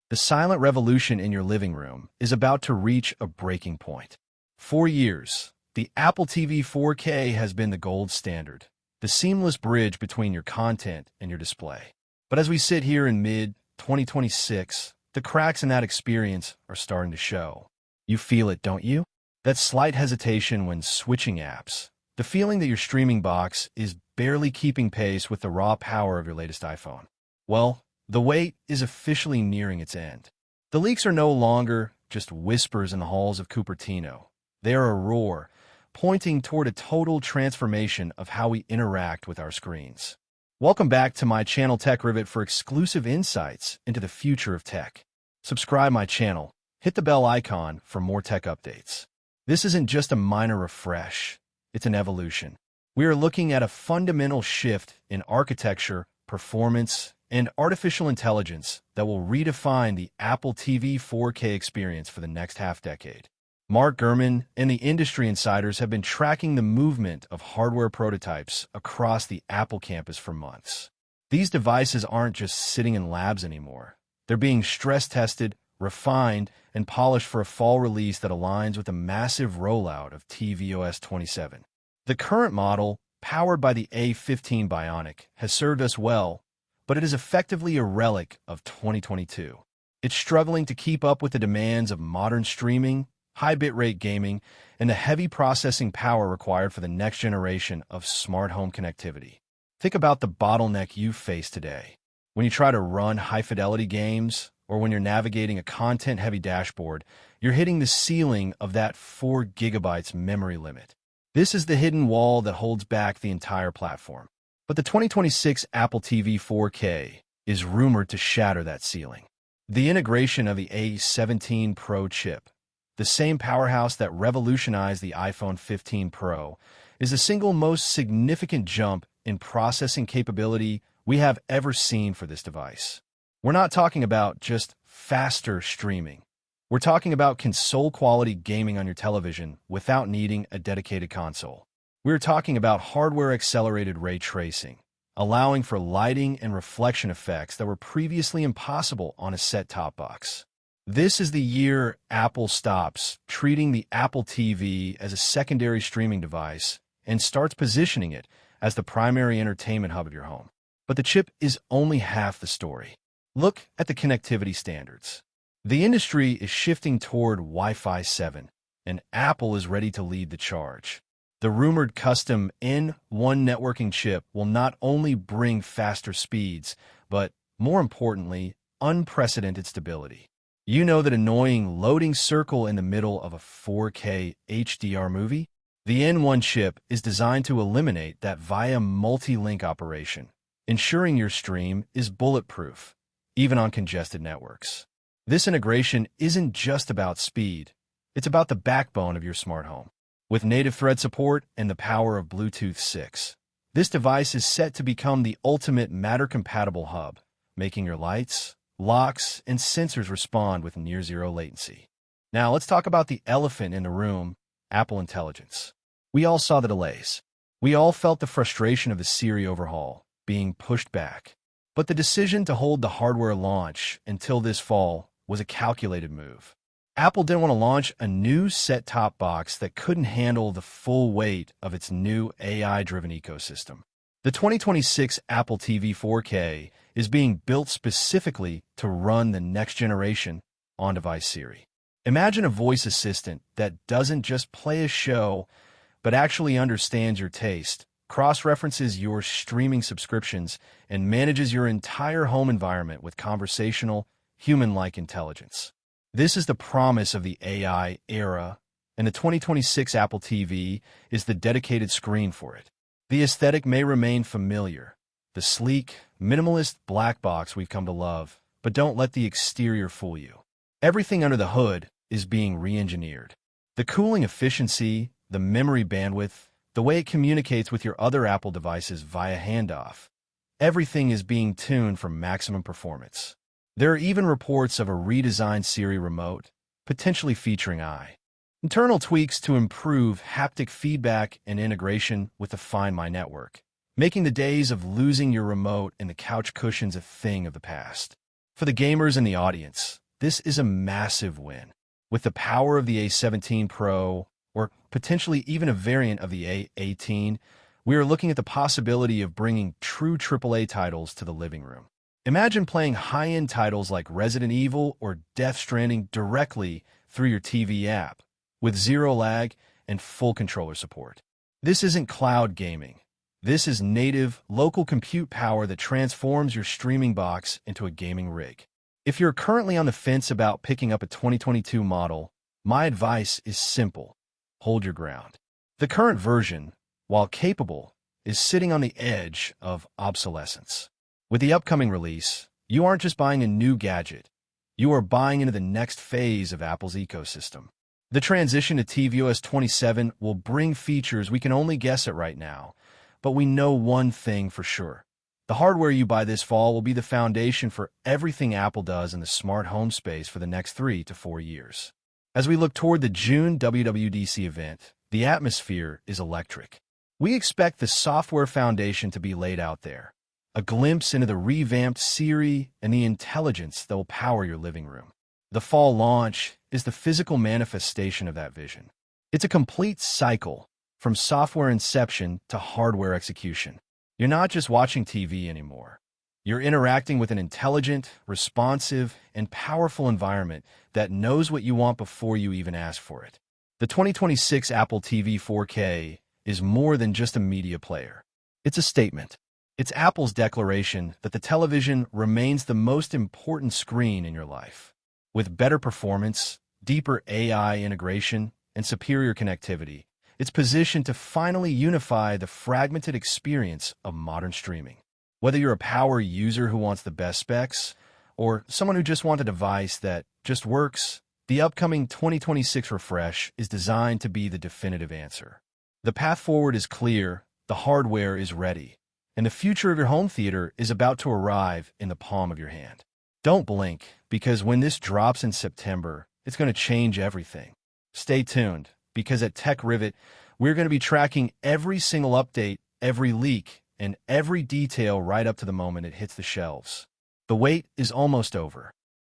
The silent revolution in your living room is about to reach a breaking point. For years, the Apple TV 4K has been the gold standard, the seamless bridge between your content and your display. But as we sit here in mid-2026, the cracks in that experience are starting to show. You feel it, don't you? That slight hesitation when switching apps. The feeling that your streaming box is barely keeping pace with the raw power of your latest iPhone. Well, the wait is officially nearing its end. The leaks are no longer just whispers in the halls of Cupertino. They are a roar, pointing toward a total transformation of how we interact with our screens. Welcome back to my channel Tech Rivet for exclusive insights into the future of tech. Subscribe my channel, hit the bell icon for more tech updates. This isn't just a minor refresh, it's an evolution. We are looking at a fundamental shift in architecture, performance, and artificial intelligence that will redefine the Apple TV 4K experience for the next half-decade. Mark Gurman and the industry insiders have been tracking the movement of hardware prototypes across the Apple campus for months. These devices aren't just sitting in labs anymore. They're being stress-tested, refined, and polished for a fall release that aligns with the massive rollout of tvOS 27. The current model, powered by the A15 Bionic, has served us well, but it is effectively a relic of 2022. It's struggling to keep up with the demands of modern streaming, high bitrate gaming, and the heavy processing power required for the next generation of smart home connectivity. Think about the bottleneck you face today. When you try to run high-fidelity games, or when you're navigating a content-heavy dashboard, you're hitting the ceiling of that 4 GB memory limit. This is the hidden wall that holds back the entire platform. But the 2026 Apple TV 4K is rumored to shatter that ceiling. The integration of the A17 Pro chip, the same powerhouse that revolutionized the iPhone 15 Pro, is the single most significant jump in processing capability we have ever seen for this device. We're not talking about just faster streaming. We're talking about console-quality gaming on your television without needing a dedicated console. We're talking about hardware-accelerated ray tracing, allowing for lighting and reflection effects that were previously impossible on a set-top box. This is the year Apple stops treating the Apple TV as a secondary streaming device and starts positioning it as the primary entertainment hub of your home. But the chip is only half the story. Look at the connectivity standards. The industry is shifting toward Wi-Fi 7, and Apple is ready to lead the charge. The rumored custom N1 networking chip will not only bring faster speeds, but, more importantly, unprecedented stability. You know that annoying loading circle in the middle of a 4K HDR movie? The N1 chip is designed to eliminate that via multi-link operation, ensuring your stream is bulletproof, even on congested networks. This integration isn't just about speed, it's about the backbone of your smart home. With native thread support and the power of Bluetooth 6, this device is set to become the ultimate Matter-compatible hub, making your lights, locks, and sensors respond with near-zero latency. Now, let's talk about the elephant in the room, Apple Intelligence. We all saw the delays. We all felt the frustration of the Siri overhaul being pushed back. But the decision to hold the hardware launch until this fall was a calculated move. Apple didn't want to launch a new set-top box that couldn't handle the full weight of its new AI-driven ecosystem. The 2026 Apple TV 4K is being built specifically to run the next generation on-device Siri. Imagine a voice assistant that doesn't just play a show, but actually understands your taste, cross-references your streaming subscriptions, and manages your entire home environment with conversational, human-like intelligence. This is the promise of the AI era, and the 2026 Apple TV is the dedicated screen for it. The aesthetic may remain familiar, the sleek, minimalist black box we've come to love, but don't let the exterior fool you. Everything under the hood is being re-engineered. The cooling efficiency, the memory bandwidth, the way it communicates with your other Apple devices via handoff, everything is being tuned for maximum performance. There are even reports of a redesigned Siri Remote, potentially featuring internal tweaks to improve haptic feedback and integration with the Find My network, making the days of losing your remote in the couch cushions a thing of the past. For the gamers in the audience, this is a massive win. With the power of the A17 Pro, or potentially even a variant of the A18, we are looking at the possibility of bringing true AAA titles to the living room. Imagine playing high-end titles like Resident Evil or Death Stranding directly through your TV app, with zero lag and full controller support. This isn't cloud gaming. This is native, local compute power that transforms your streaming box into a gaming rig. If you're currently on the fence about picking up a 2022 model, my advice is simple. Hold your ground. The current version, while capable, is sitting on the edge of obsolescence. With the upcoming release, you aren't just buying a new gadget. You are buying into the next phase of Apple's ecosystem. The transition to tvOS 27 will bring features we can only guess at right now, but we know one thing for sure. The hardware you buy this fall will be the foundation for everything Apple does in the smart home space for the next 3 to 4 years. As we look toward the June WWDC event, the atmosphere is electric. We expect the software foundation to be laid out there, a glimpse into the revamped Siri and the intelligence that will power your living room. The fall launch is the physical manifestation of that vision. It's a complete cycle, from software inception to hardware execution. You're not just watching TV anymore. You're interacting with an intelligent, responsive, and powerful environment that knows what you want before you even ask for it. The 2026 Apple TV 4K is more than just a media player. It's a statement. It's Apple's declaration that the television remains the most important screen in your life. With better performance, deeper AI integration, and superior connectivity, it's positioned to finally unify the fragmented experience of modern streaming. Whether you're a power user who wants the best specs, or someone who just wants a device that just works, the upcoming 2026 refresh is designed to be the definitive answer. The path forward is clear, the hardware is ready, and the future of your home theater is about to arrive in the palm of your hand. Don't blink, because when this drops in September, it's going to change everything. Stay tuned, because at Tech Rivet, we're going to be tracking every single update, every leak, and every detail right up to the moment it hits the shelves. The wait is almost over.